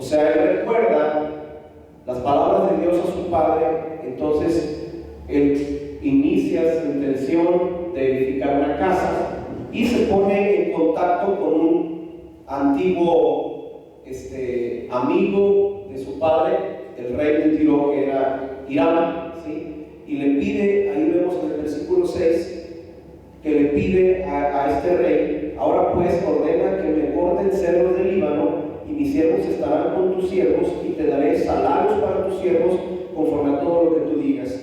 sea, él recuerda las palabras de Dios a su padre. Entonces él inicia su intención de edificar una casa y se pone en contacto con un antiguo amigo de su padre, el rey de Tiro, que era Hiram, ¿sí? Y le pide, ahí vemos en el versículo 6, que le pide a este rey: ahora pues ordena que me corten cedros del Líbano, y mis siervos estarán con tus siervos, y te daré salarios para tus siervos conforme a todo lo que tú digas.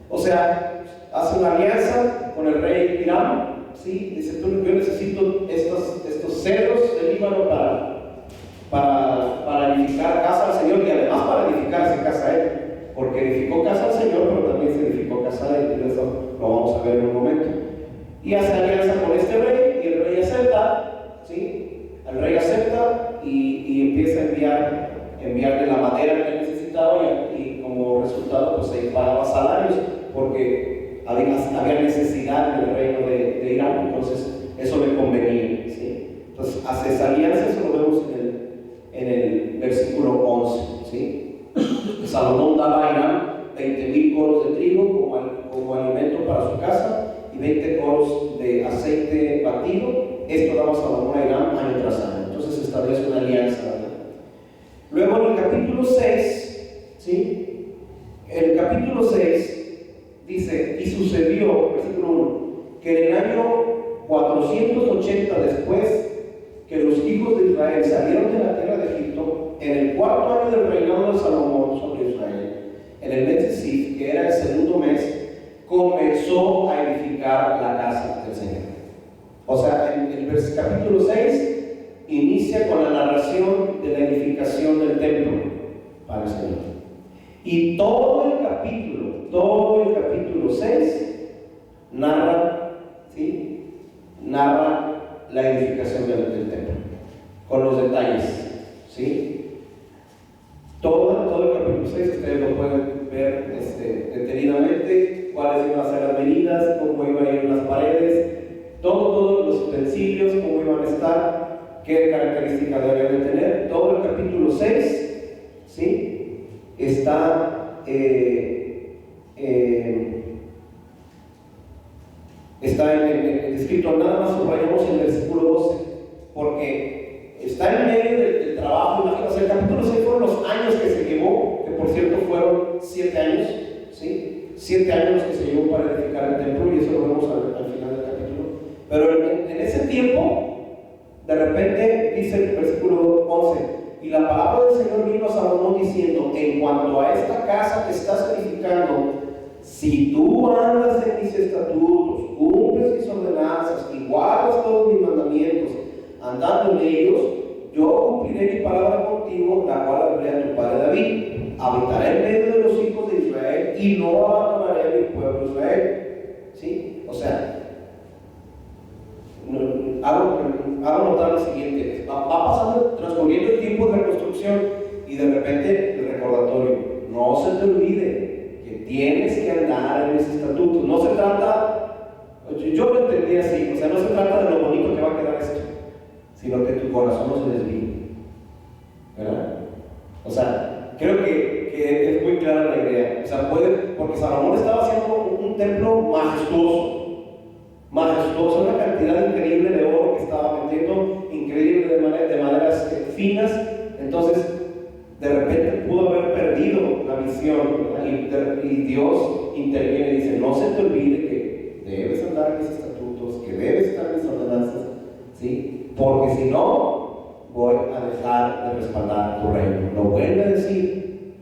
O sea, hace una alianza con el rey Hiram, ¿sí? Dice: yo necesito estos cedros del Líbano para edificar casa al Señor, y además para edificarse casa a él, porque edificó casa al Señor, pero también se edificó casa a él, y eso lo vamos a ver en un momento. Y hace alianza con este rey, y el rey acepta, ¿sí? El rey acepta y empieza a enviarle la madera que él necesitaba, y como resultado pues se pagaba salarios, porque había necesidad en el reino de Irán, entonces eso le convenía, ¿sí? Entonces hace esa alianza, eso lo vemos en el versículo 11, ¿sí? Salomón daba a Irán 20,000 coros de trigo como alimento para su casa, y 20 coros de aceite batido. Esto daba Salomón a Irán año tras año. Entonces se establece una alianza, ¿verdad? Luego en el capítulo 6, ¿sí? El capítulo 6 dice: y sucedió, versículo 1, que en el año 480 después que los hijos de Israel salieron de la tierra de Egipto, en el cuarto año del reinado de Salomón sobre Israel, en el mes de Sif, que era el segundo mes, comenzó a edificar la casa del Señor. O sea, en el capítulo 6 inicia con la narración de la edificación del templo para el Señor. Y todo el capítulo 6 narra, ¿sí? Narra la edificación del templo, con los detalles, ¿sí? Todo el capítulo 6 ustedes lo pueden ver detenidamente, cuáles iban a ser las medidas, cómo iban a ir las paredes, todos los utensilios, cómo iban a estar, qué características deberían de tener. Todo el capítulo 6, ¿sí? Está escrito. Nada más subrayamos el versículo 12, porque está en medio del trabajo. Imagínense, el capítulo 6 fueron los años que se llevó, que por cierto fueron 7 años, ¿sí? 7 años los que se llevó para edificar el templo, y eso lo vemos al final del capítulo. Pero en ese tiempo, de repente dice el versículo 11: y la palabra del Señor vino a Salomón diciendo: en cuanto a esta casa que estás edificando, si tú andas en mis estatutos, cumples mis ordenanzas y guardas todos mis mandamientos, andando en ellos, yo cumpliré mi palabra contigo, la cual hablé a tu padre David. Habitaré en medio de los hijos de Israel y no abandonaré a mi pueblo Israel. ¿Sí? O sea, hago notar lo siguiente: va pasando, transcurriendo el tiempo de reconstrucción, y de repente el recordatorio: no se te olvide que tienes que andar en mis estatutos. No se trata, yo lo entendí así, o sea, no se trata de lo bonito que va a quedar esto, sino que tu corazón no se desvíe, ¿verdad? O sea, creo que es muy clara la idea. O sea, porque Salomón estaba haciendo un templo majestuoso, una cantidad increíble de oro que estaba metiendo, increíble de maderas finas. Entonces, de repente pudo haber perdido la visión, y Dios interviene y dice: no se te olvide que debes andar en mis estatutos, que debes estar en mis ordenanzas, ¿sí? Porque si no, voy a dejar de respaldar tu reino. Lo vuelve a decir,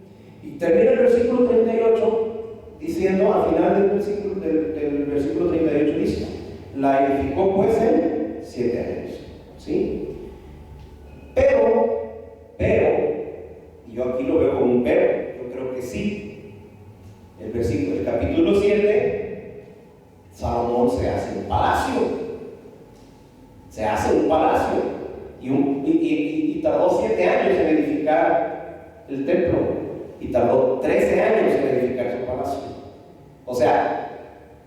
y termina el versículo 38 diciendo, al final del versículo 38 dice: la edificó pues en 7 años, ¿sí? Pero, y yo aquí lo veo como un pero, yo creo que sí. El capítulo 7, Salomón se hace un palacio. Y tardó 7 años en edificar el templo, y tardó 13 años en edificar su palacio. O sea,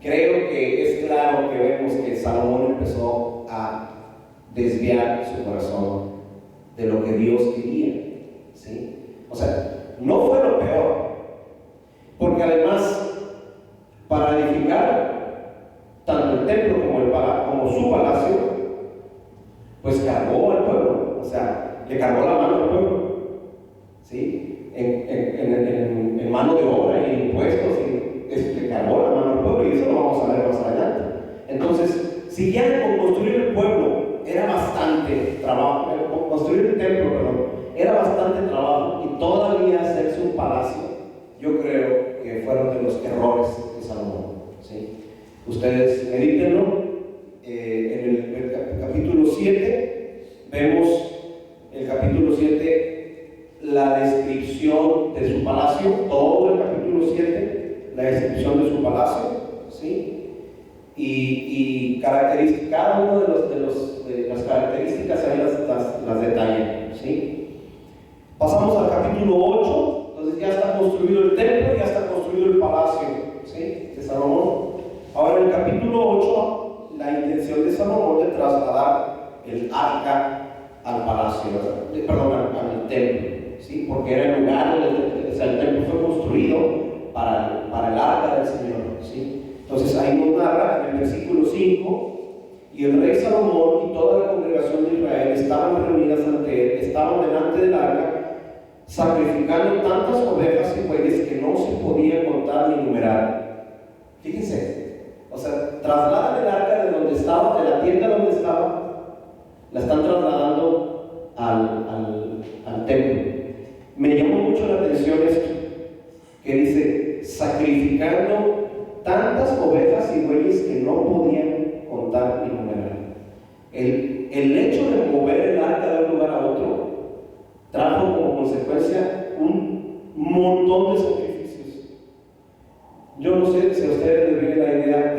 creo que es claro que vemos que Salomón empezó a desviar su corazón de lo que Dios quería. ¿sí? O sea, no fue lo peor, porque además, para edificar tanto el templo como su palacio, pues cargó al pueblo, o sea, le cargó la mano al pueblo, ¿sí? En mano de obra y impuestos, y le cargó la mano al pueblo, y eso lo vamos a ver más adelante. Entonces, si ya con construir el pueblo era bastante trabajo, construir el templo, perdón, era bastante trabajo, y todavía hacerse un palacio, yo creo que fueron de los errores de Salomón, ¿sí? Ustedes medítenlo. En el capítulo 7 vemos el capítulo 7 la descripción de su palacio, todo el capítulo 7 la descripción de su palacio, ¿sí? Y cada una de las características ahí las detalla, ¿sí? Pasamos al capítulo 8. Entonces ya está construido el templo, ya está construido el palacio, ¿sí? De Salomón. Ahora en el capítulo 8, la intención de Salomón de trasladar el arca al palacio, perdón, al templo, ¿sí? Porque era el lugar donde, o sea, el templo fue construido para el arca del Señor, ¿sí? Entonces ahí nos narra en el versículo 5: y el rey Salomón y toda la congregación de Israel estaban reunidas ante él, estaban delante del arca, sacrificando tantas ovejas y bueyes que no se podía contar ni numerar. Fíjense, o sea, trasladan el arca de donde estaba, de la tienda donde estaba, la están trasladando al templo. Me llamó mucho la atención esto, que dice, sacrificando tantas ovejas y bueyes que no podían contar ni numerar. El hecho de mover el arca de un lugar a otro trajo como consecuencia un montón de sacrificios. Yo no sé si a ustedes les viene la idea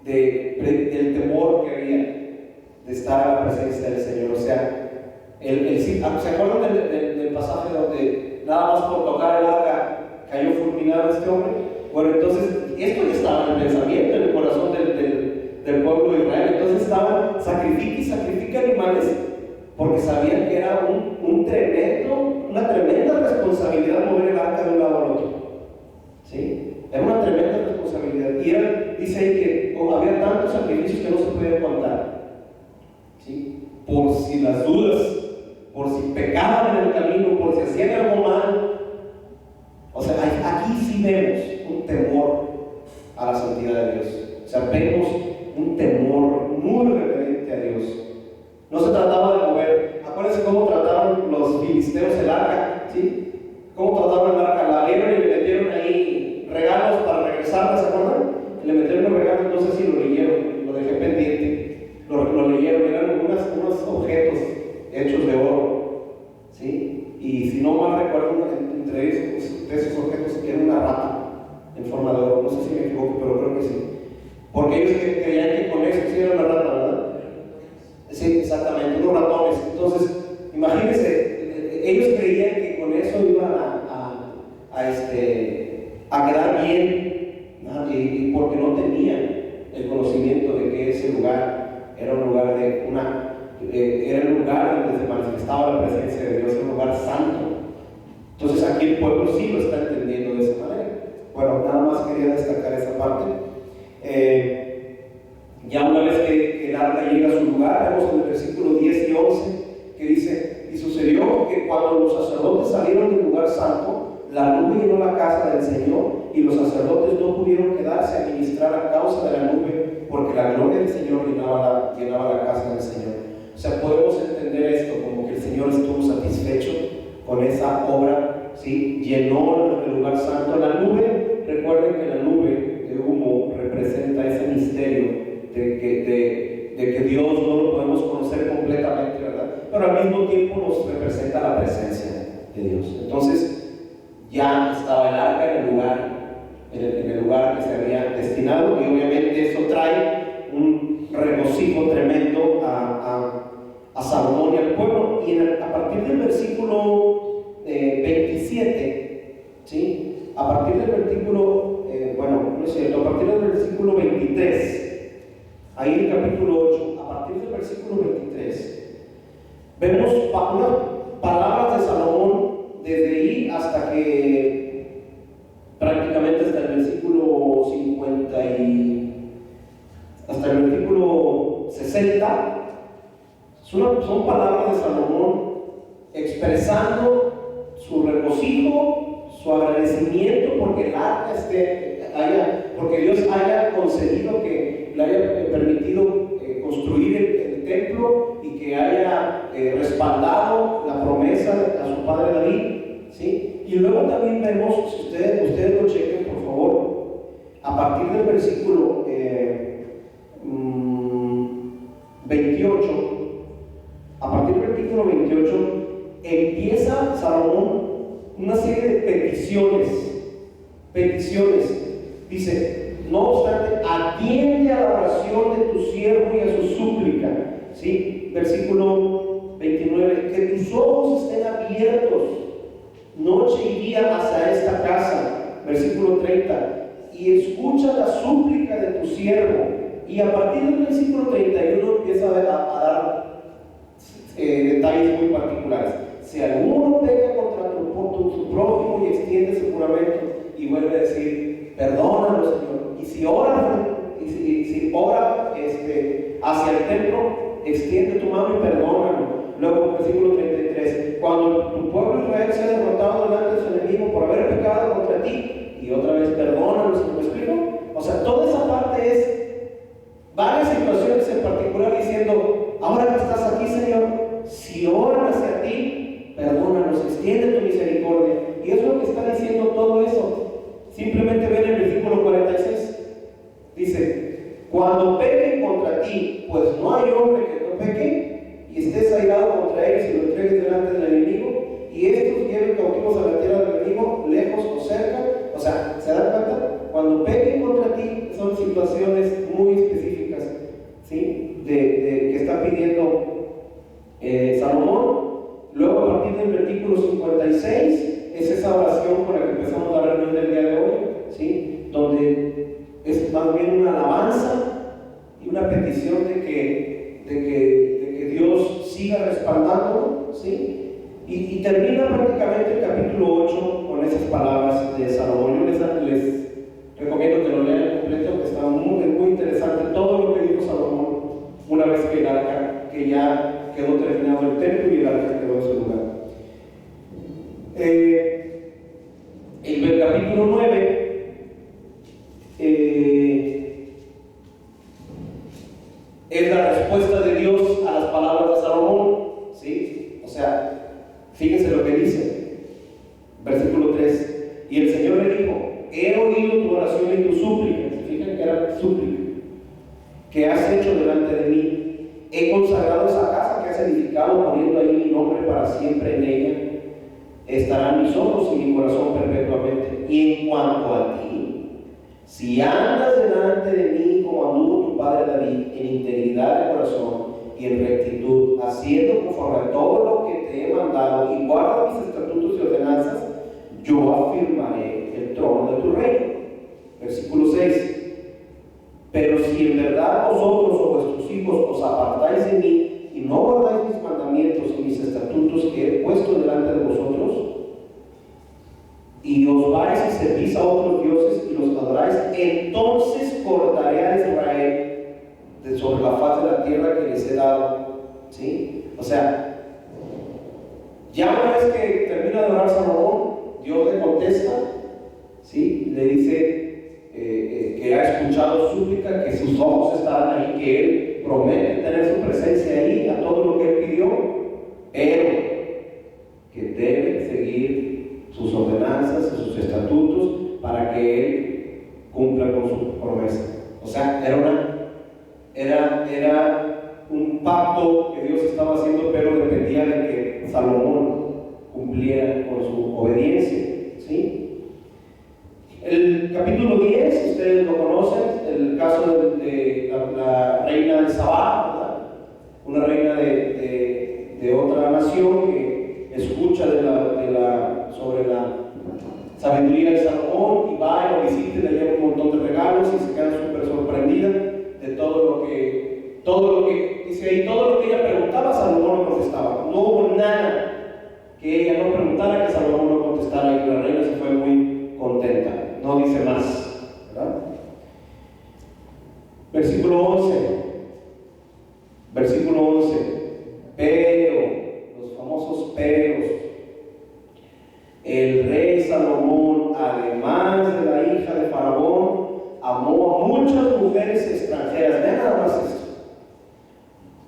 del temor que había de estar a la presencia del Señor. O sea, ¿se acuerdan del pasaje donde nada más por tocar el arca cayó fulminado este hombre? Bueno, entonces esto ya estaba en el pensamiento, en el corazón del pueblo de Israel. Entonces estaban sacrifica animales, porque sabían que era una tremenda responsabilidad mover el arca de un lado al otro, ¿sí? Era una tremenda responsabilidad. Y dice ahí que había tantos sacrificios que no se podían contar, ¿sí? Por si las dudas, por si pecaban en el camino, por si hacían algo mal. O sea, aquí sí vemos un temor a la santidad de Dios. O sea, vemos un temor muy reverente a Dios. No se trataba de mover. Acuérdense cómo trataron los filisteos el arca, ¿sí? Cómo trataron el arca. La abrieron y le metieron ahí regalos para regresarla, ¿se acuerdan? Le metieron los regalos, no sé si lo leyeron, lo dejé pendiente. Lo leyeron, eran unos objetos hechos de oro, ¿sí? Y si no mal recuerdo, entre esos objetos era una rata en forma de oro. No sé si me equivoco, pero creo que sí. Porque ellos creían que con eso sí era una rata, ¿verdad? Sí, exactamente, unos ratones. Entonces, imagínense, ellos creían que con eso iban a quedar bien, ¿no? Y porque no tenían el conocimiento de que ese lugar era un lugar era el lugar donde se manifestaba la presencia de Dios, un lugar santo. Entonces aquí el pueblo sí lo está entendiendo de esa manera. Bueno, nada más quería destacar esa parte. Ya una vez que el arca llega a su lugar, vemos en el versículo 10 y 11 que dice: y sucedió que cuando los sacerdotes salieron del lugar santo, la nube llenó la casa del Señor, y los sacerdotes no pudieron quedarse a ministrar a causa de la nube, porque la gloria del Señor llenaba la casa del Señor. O sea, podemos entender esto como que el Señor estuvo satisfecho con esa obra, ¿sí? Llenó el lugar santo. La nube, recuerden que la nube de humo representa ese misterio de que Dios no lo podemos conocer completamente, ¿verdad? Pero al mismo tiempo nos representa la presencia de Dios. Entonces ya estaba el arca en el lugar que se había destinado, y obviamente eso trae un regocijo tremendo a Salomón y al pueblo. Y a partir del versículo 27, ¿sí? A partir del versículo, no es cierto, a partir del versículo 23, ahí en el capítulo 8, a partir del versículo 23, vemos unas palabras de Salomón son palabras de Salomón expresando su regocijo, su agradecimiento porque el arca porque Dios haya concedido que le haya permitido construir el templo y que haya respaldado la promesa a su padre David, ¿sí? Y luego también vemos, si ustedes lo chequen por favor, a partir del versículo 28, a partir del versículo 28 empieza Salomón una serie de peticiones. Dice: no obstante, atiende a la oración de tu siervo y a su súplica, ¿sí? Versículo 29, que tus ojos estén abiertos noche y día hacia esta casa. Versículo 30, y escucha la súplica de tu siervo. Y a partir del versículo 31 empieza a dar detalles muy particulares. Si alguno peca contra tu prójimo y extiende su juramento, y vuelve a decir: perdónalo, Señor. Y si ora, hacia el templo, extiende tu mano y perdónalo. Luego, versículo 33, cuando tu pueblo Israel sea derrotado delante de su enemigo por haber pecado contra ti, y otra vez perdónalo. ¿Me explico? O sea, toda esa parte es varias situaciones en particular diciendo: ahora que estás aquí, Señor, si oran hacia ti, perdónanos, extiende tu misericordia. Y es lo que está diciendo todo eso. Simplemente ven el versículo 46. Dice: cuando pequen contra ti, pues no hay hombre que no peque, y estés airado contra ellos y lo entregues delante del enemigo, y estos lleven cautivos a la tierra del enemigo, lejos o cerca. O sea, ¿se dan cuenta? Cuando pequen contra ti, son situaciones muy específicas, ¿sí? Que está pidiendo Salomón. Luego, a partir del versículo 56, es esa oración con la que empezamos la reunión del día de hoy, ¿sí? Donde es más bien una alabanza y una petición de que Dios siga respaldándolo, ¿sí? Y termina prácticamente el capítulo 8 con esas palabras de Salomón. Yo les recomiendo que lo lean completo, que está muy, muy interesante todo lo que dijo Salomón una vez que ya quedó terminado el templo y el arca quedó en su lugar. En el capítulo 9 es la respuesta de Dios a las palabras de Salomón, ¿sí? O sea, fíjense lo que dice, versículo 3: y el Señor le dijo: he oído tu oración y tu súplica. ¿Se fijan que era súplica? Que has hecho delante de mí. He consagrado esa casa que has edificado, poniendo ahí mi nombre para siempre en ella. Estarán mis ojos y mi corazón perpetuamente. Y en cuanto a ti, si andas delante de mí como anduvo tu padre David, en integridad de corazón y en rectitud, haciendo conforme a todo lo que te he mandado, y guardas mis estatutos y ordenanzas, yo afirmaré el trono de tu reino. Versículo 6: pero si en verdad vosotros o vuestros hijos os apartáis de mí y no guardáis mis mandamientos y mis estatutos que he puesto delante de vosotros, y os vais y servís a otros dioses y los adoráis, entonces cortaré a Israel de sobre la faz de la tierra que les he dado. ¿Sí? O sea, ya una vez que termina de orar Salomón, Dios le contesta, ¿sí? Le dice que ha escuchado súplica, que sus ojos estarán ahí, que él promete tener su presencia ahí a todo lo que él pidió, pero que debe seguir sus ordenanzas y sus estatutos para que él cumpla con su promesa. O sea, era un pacto que Dios estaba haciendo, pero dependía de que Salomón cumpliera con su obediencia, ¿sí? El capítulo 10, ustedes lo conocen, el caso de la reina de Sabá, ¿verdad? Una reina de otra nación que escucha sobre la sabiduría de Salomón y va y lo visita y le lleva un montón de regalos y se queda súper sorprendida de todo lo que dice ahí. Todo lo que ella preguntaba, Salomón no contestaba. No hubo nada que ella no preguntara que Salomón no contestara, y la reina se fue muy contenta. No dice más, ¿verdad? Versículo 11. Pero, los famosos peros, el rey Salomón, además de la hija de Faraón, amó a muchas mujeres extranjeras. Vean nada más esto: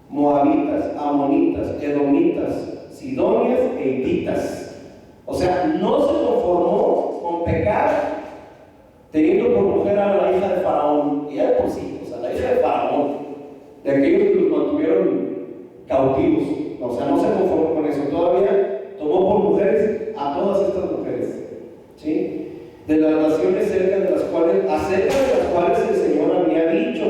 moabitas, amonitas, edomitas, sidonias e hititas. O sea, no se conformó con pecar teniendo por mujer a la hija de Faraón, y ya por sí, o sea, la hija de Faraón, de aquellos que los mantuvieron cautivos. O sea, no se conformó con eso, todavía tomó por mujeres a todas estas mujeres, ¿sí? De las naciones acerca de las cuales el Señor había dicho: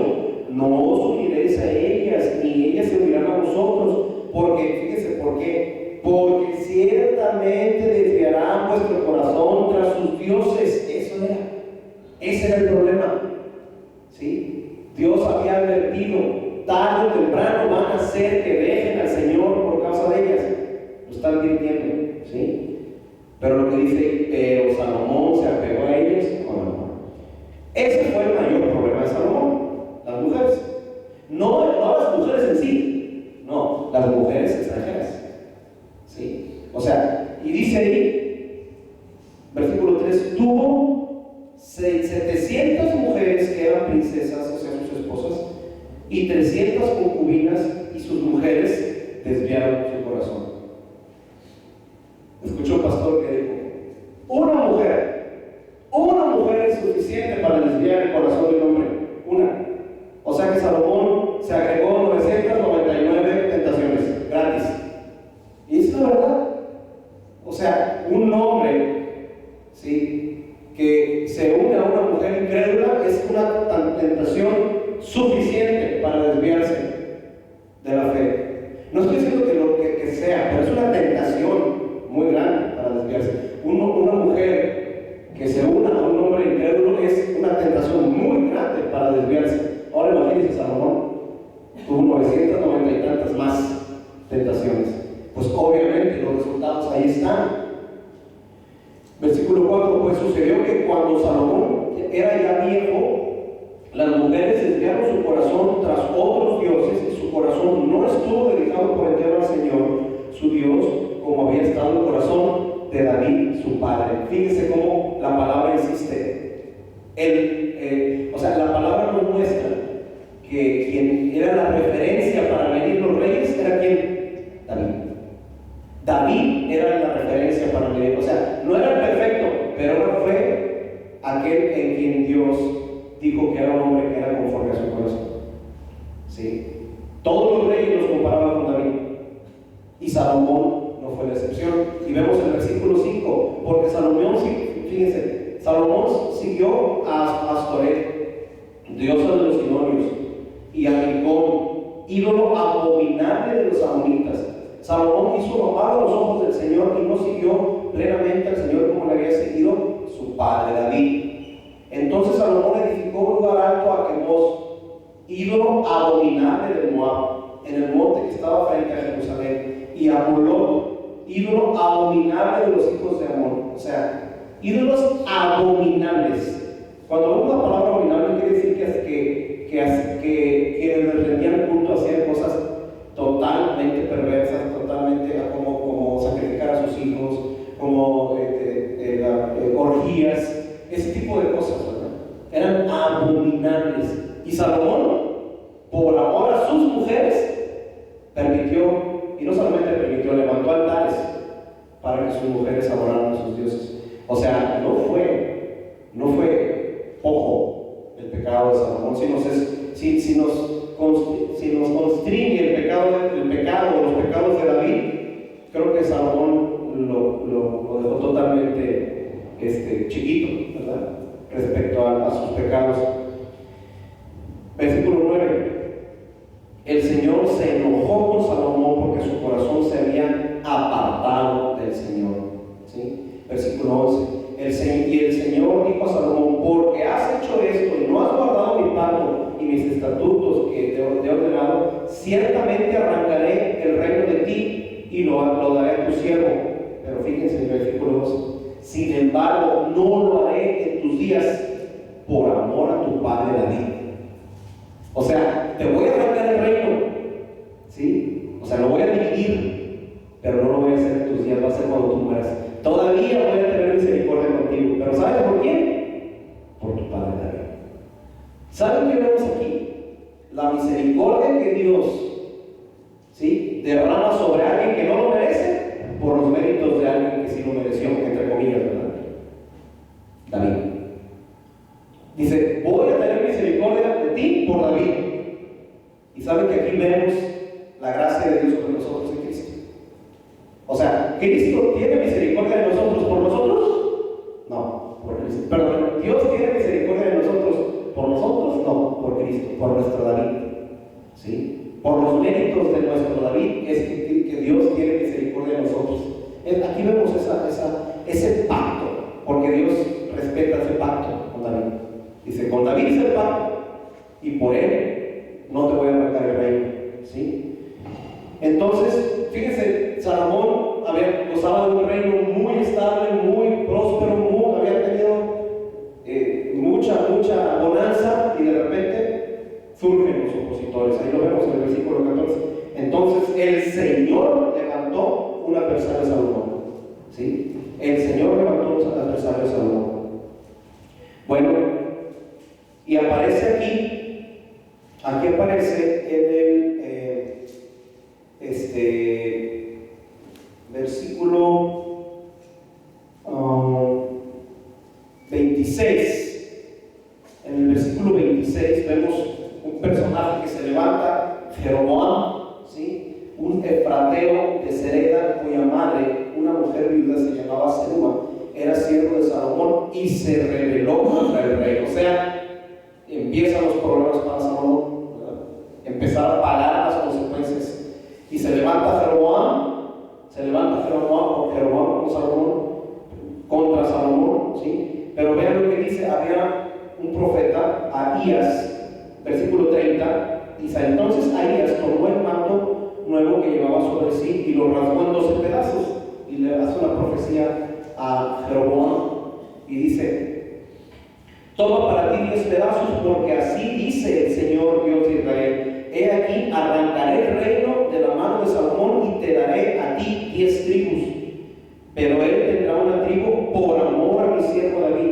no os uniréis a ellas, ni ellas se unirán a vosotros, porque, fíjense por qué, porque ciertamente desviarán vuestro corazón tras sus dioses. Ese era el problema, ¿sí? Dios había advertido: tarde o temprano van a hacer que dejen al Señor por causa de ellas. Lo están advirtiendo, ¿sí? Pero lo que dice, pero Salomón se apegó a ellos con amor. Ese fue el mayor problema de Salomón: las mujeres. No las mujeres en sí, no, las mujeres extranjeras, ¿sí? O sea, y dice ahí, versículo 3, tuvo 700 mujeres que eran princesas, o sea, sus esposas, y 300 concubinas, y sus mujeres desviaron su corazón. Escuchó un pastor que dijo: una mujer es suficiente para desviar el corazón de un hombre. Una. O sea que Salomón se agregó 999 tentaciones gratis. Y es la verdad. O sea, un hombre, ¿sí?, que se une a una mujer incrédula es una tentación suficiente para desviarse de la fe. No estoy diciendo que lo que sea, pero es una tentación muy grande para desviarse. Una mujer que se una a un hombre incrédulo es una tentación muy grande para desviarse. Ahora imagínense, Salomón tuvo 990 y tantas más tentaciones. Pues obviamente los resultados ahí están. Versículo 4, pues sucedió que cuando Salomón era ya viejo, las mujeres desviaron su corazón tras otros dioses, y su corazón no estuvo dedicado por entero al Señor, su Dios, como había estado el corazón de David, su padre. Fíjense cómo la palabra insiste. O sea, la palabra nos muestra que quien era la referencia para medir los reyes era ¿quién? David. David era la referencia para medir, o sea, no era perfecto, pero fue aquel en quien Dios dijo que era un hombre que era conforme a su corazón, ¿sí? Todos los reyes los comparaban con David, y Salomón no fue la excepción. Y vemos el versículo 5, porque Salomón, fíjense, Salomón siguió a Astoret, diosa de los sidonios, y a Milcom, ídolo abominable de los amonitas. Salomón hizo lo malo a los ojos del Señor y no siguió plenamente al Señor como le había seguido su padre David. Entonces Salomón edificó un lugar alto a Quemos, ídolo abominable de Moab, en el monte que estaba frente a Jerusalén, y a Molot, ídolo abominable de los hijos de Amón. O sea, ídolos abominables. Cuando vemos la palabra abominable, quiere decir que les rendían culto, hacían cosas totalmente perversas, totalmente como sacrificar a sus hijos, como orgías, ese tipo de cosas, ¿verdad? Eran abominables. Y Salomón, por amor a sus mujeres, permitió, y no solamente permitió, levantó altares para que sus mujeres adoraran a sus dioses. O sea, no fue poco el pecado de Salomón, si nos constriñe el pecado o los pecados de David, creo que Salomón lo dejó totalmente chiquito, ¿verdad?, respecto a sus pecados. Versículo 9. El Señor se enojó con Salomón porque su corazón se había apartado del Señor, ¿sí? Versículo 11. Y el Señor dijo a Salomón: porque has hecho esto y no has guardado mi pacto y mis estatutos que te he ordenado, ciertamente arrancaré el reino de ti y lo daré a tu siervo. Pero fíjense en el versículo 12: sin embargo, no lo haré en tus días por amor a tu padre David. O sea, te voy a arrancar el reino, ¿sí? O sea, lo voy a dividir días, va a ser cuando tú mueras. Todavía voy a tener misericordia contigo. ¿Pero sabes por quién? Por tu padre David. ¿Saben qué vemos aquí? La misericordia que Dios, ¿sí?, derrama sobre alguien que no lo merece por los méritos de alguien que sí lo mereció, entre comillas, ¿verdad? David. Dice, voy a tener misericordia de ti por David. Y saben que aquí vemos la gracia de Dios sobre nosotros en Cristo. O sea, ¿Cristo tiene misericordia de nosotros por nosotros? No, por Cristo. Perdón, ¿Dios tiene misericordia de nosotros por nosotros? No, por Cristo, por nuestro David. ¿Sí? Por los méritos de nuestro David es que Dios tiene misericordia de nosotros. Aquí vemos ese pacto, porque Dios respeta ese pacto con David. Dice, con David hice el pacto y por él no te voy a arrancar el reino. ¿Sí? Entonces, fíjense, Salomón gozaba de un reino muy estable, muy próspero, había tenido mucha bonanza, y de repente surgen los opositores. Ahí lo vemos en el versículo 14. Entonces el Señor levantó un adversario a Salomón. ¿Sí? El Señor levantó un adversario a Salomón. Bueno, y aparece aquí aparece en el versículo 26. En el versículo 26 vemos un personaje que se levanta, Jeroboam, ¿sí?, un efrateo de Sereda, cuya madre, una mujer viuda, se llamaba Serúa, era siervo de Salomón y se rebeló contra el rey. O sea, empiezan los problemas para Salomón, ¿verdad? Empezar a pagar las consecuencias. Y se levanta Jeroboam por Jeroboam con Salomón, contra Salomón, ¿sí? Pero vean lo que dice, había un profeta, Ahías, versículo 30, dice, entonces Ahías tomó el manto nuevo que llevaba sobre sí y lo rasgó en 12 pedazos, y le hace una profecía a Jeroboam, y dice, toma para ti 10 pedazos, porque así dice el Señor Dios de Israel, he aquí, arrancaré el reino de la mano de Salomón y te daré a ti 10 tribus, pero él tendrá una tribu por amor a mi siervo David,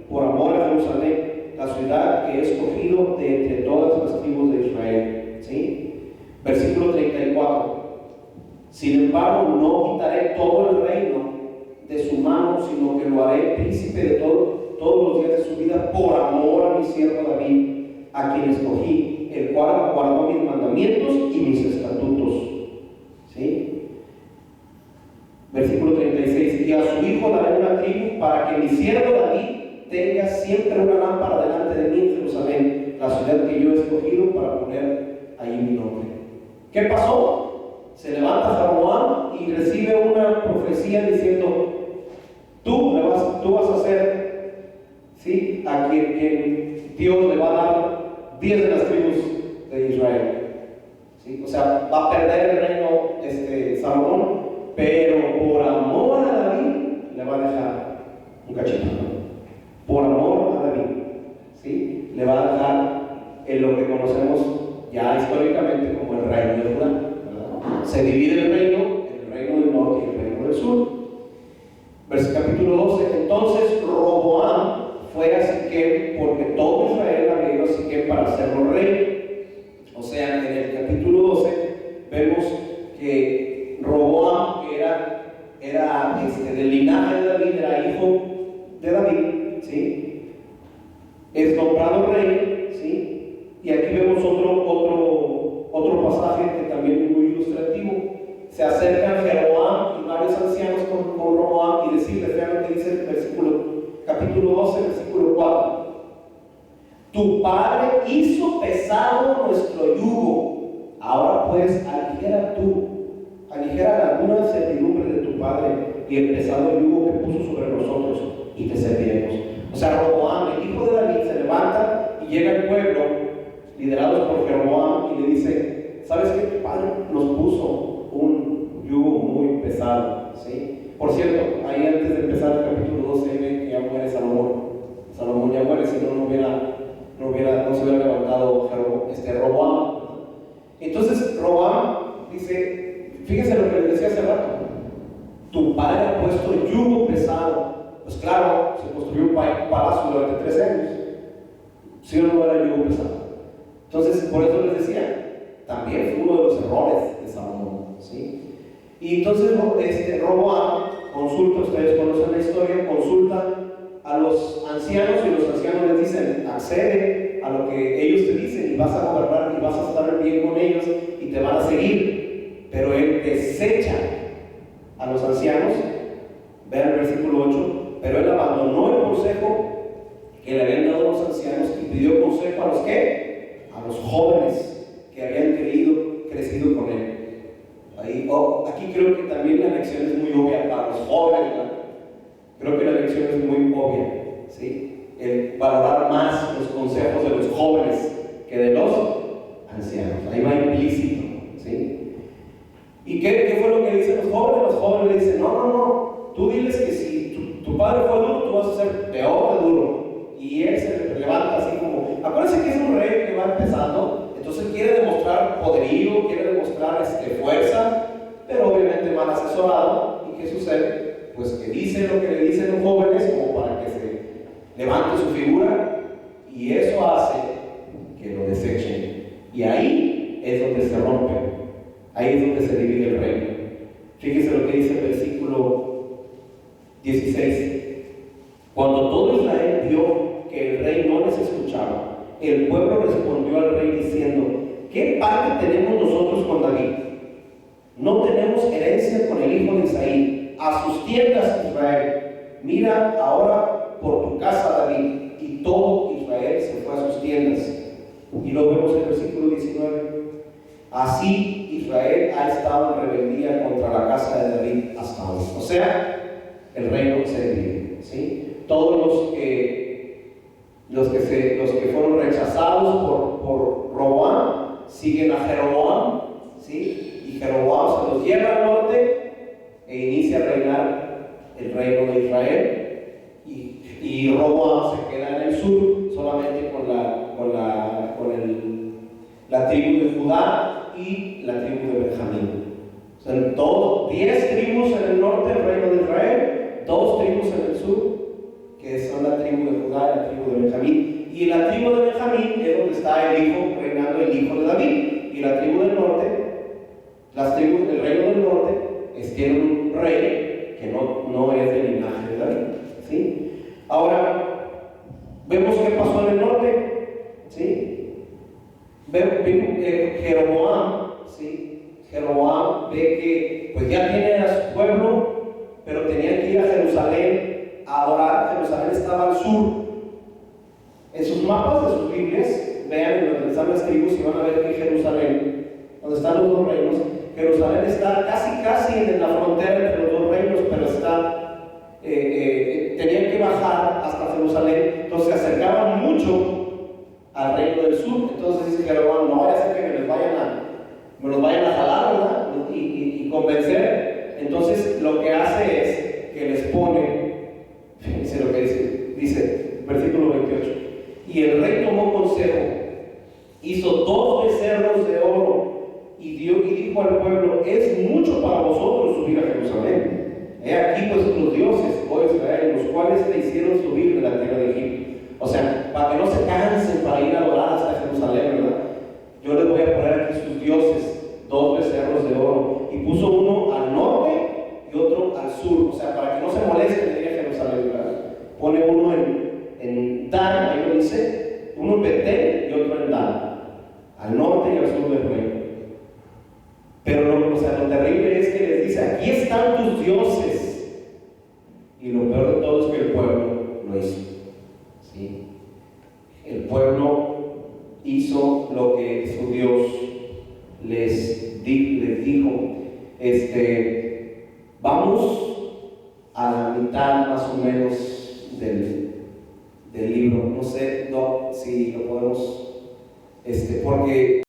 por amor a Jerusalén, la ciudad que he escogido de entre todas las tribus de Israel. ¿Sí? Versículo 34. Sin embargo, no quitaré todo el reino de su mano, sino que lo haré príncipe de todos los días de su vida, por amor a mi siervo David, a quien escogí, el cual guardó mis mandamientos y mis estatutos. ¿Sí? Versículo 36. Y a su hijo daré una tribu, para que mi siervo David tenga siempre una lámpara delante de mí en Jerusalén, la ciudad que yo he escogido para poner allí mi nombre. ¿Qué pasó? Se levanta Jeroboam y recibe una profecía diciendo, tú vas a ser, ¿sí?, a quien Dios le va a dar 10 de las tribus de Israel. ¿Sí? O sea, va a perder el reino Salomón, pero por amor a David le va a dejar un cachito, ¿no? Por amor a David, ¿sí?, le va a dejar en lo que conocemos ya históricamente como el reino de Judá, ¿verdad? Se divide el reino del norte y el reino del sur. Capítulo 12. Entonces Roboam fue a Siquem, porque todo Israel había ido a Siquem para hacerlo rey. O sea, en el capítulo 12 vemos que Roboam, que era del linaje de David, era hijo de David, ¿sí?, es nombrado rey, ¿sí? Y aquí vemos otro pasaje que también es muy ilustrativo. Se acercan Jeroboam y varios ancianos con Roboam y decirle, vean lo que dice el capítulo 12, versículo 4. Tu padre hizo pesado nuestro yugo, ahora pues aligera alguna servidumbre de tu padre y el pesado yugo que puso sobre nosotros, y te serviremos. O sea, Roboam, el hijo de David, se levanta y llega al pueblo, liderados por Jeroboam, y le dice, ¿sabes qué? Tu padre nos puso un yugo muy pesado, ¿sí? Por cierto, ahí antes de empezar el capítulo 12, ven que ya muere Salomón. Salomón ya muere, si no se hubiera levantado Roboam. Entonces Roboam dice, fíjense lo que le decía hace rato, tu tu padre ha puesto yugo pesado. Pues claro, se construyó un palacio durante 13 años. ¿Sí o no era yugo pesado? Entonces, por eso les decía, también fue uno de los errores de Salomón, ¿sí? Y entonces Roboam consulta, ustedes conocen la historia, consulta a los ancianos y los ancianos les dicen: accede a lo que ellos te dicen y vas a gobernar y vas a estar bien con ellos y te van a seguir. Pero él desecha a los ancianos. Vean el versículo 8. Pero él abandonó el consejo que le habían dado los ancianos y pidió consejo a los ¿qué? A los jóvenes que habían crecido con él. Aquí creo que también la lección es muy obvia para los jóvenes, ¿verdad? Creo que la lección es muy obvia, ¿sí? El valorar más los consejos de los jóvenes que de los ancianos. Ahí va implícito, ¿sí? ¿Y qué fue lo que dicen los jóvenes? Los jóvenes le dicen: no, tú diles que si tu padre fue duro, tú vas a ser peor de duro. Y él se levanta así como, acuérdense que es un rey que va empezando, entonces quiere demostrar poderío, quiere demostrar fuerza, pero obviamente mal asesorado. ¿Y qué sucede? Pues que dice lo que le dicen los jóvenes como para que se levante su figura, y eso hace que lo desechen. Y ahí es donde se rompe, ahí es donde se divide el reino. Fíjense lo que dice el versículo 16. Cuando todo Israel vio que el rey no les escuchaba, el pueblo respondió al rey diciendo: ¿qué parte tenemos nosotros con David? No tenemos herencia con el hijo de Isaí. A sus tiendas, Israel. Mira ahora por tu casa, David. Y todo Israel se fue a sus tiendas. Y lo vemos en el versículo 19. Así Israel ha estado en rebeldía contra la casa de David hasta hoy. O sea, el reino se divide, ¿sí? Todos los que fueron rechazados por Roboam siguen a Jeroboam, ¿sí? Y Jeroboam se los lleva al norte e inicia a reinar el reino de Israel, y Roboam se queda en el sur solamente con la tribu de Judá y la tribu de Benjamín. O sea, 10 tribus en el norte del reino de Israel, 2 tribus en el sur, que son la tribu de Judá y la tribu de Benjamín. Y la tribu de Benjamín es donde está el hijo, reinando el hijo de David. Y la tribu del norte, las tribus del reino del norte, tienen un rey que no es del linaje de David, ¿sí? Ahora, vemos qué pasó en el norte, ¿sí? Jeroboam, ¿sí? Jeroboam ve que pues ya tiene a su pueblo, pero tenía que ir a Jerusalén a adorar. Jerusalén estaba al sur. En sus mapas de sus Biblias, vean en donde están las tribus y van a ver que Jerusalén, donde están los dos reinos, Jerusalén está casi en la frontera entre los dos reinos, pero tenían que bajar hasta Jerusalén, entonces se acercaban mucho al reino del sur. Entonces dice Jeroboam: no vaya a ser que me los vayan a jalar, ¿verdad? Y convencer. Entonces lo que hace es que les pone, fíjense lo que dice versículo 28: y el rey tomó consejo, hizo 2 becerros de oro y dijo al pueblo: es mucho para vosotros subir a Jerusalén. He aquí pues los dioses, oh Israel, los cuales te hicieron subir de la tierra de Egipto. O sea, para que no se cansen para ir a adorar hasta Jerusalén, ¿verdad? Yo les voy a poner aquí sus dioses, 2 becerros de oro, y puso uno al norte y otro al sur. O sea, para que no se molesten de ir a Jerusalén, ¿verdad? Pone uno en Dan, ahí lo dice, uno en Betel y otro en Dan, al norte y al sur del reino. Pero lo terrible es que les dice: aquí están tus dioses. Y lo peor de todo es que el pueblo lo hizo, ¿sí? El pueblo hizo lo que su Dios les dijo. Vamos a la mitad más o menos del libro. No sé si lo podemos, porque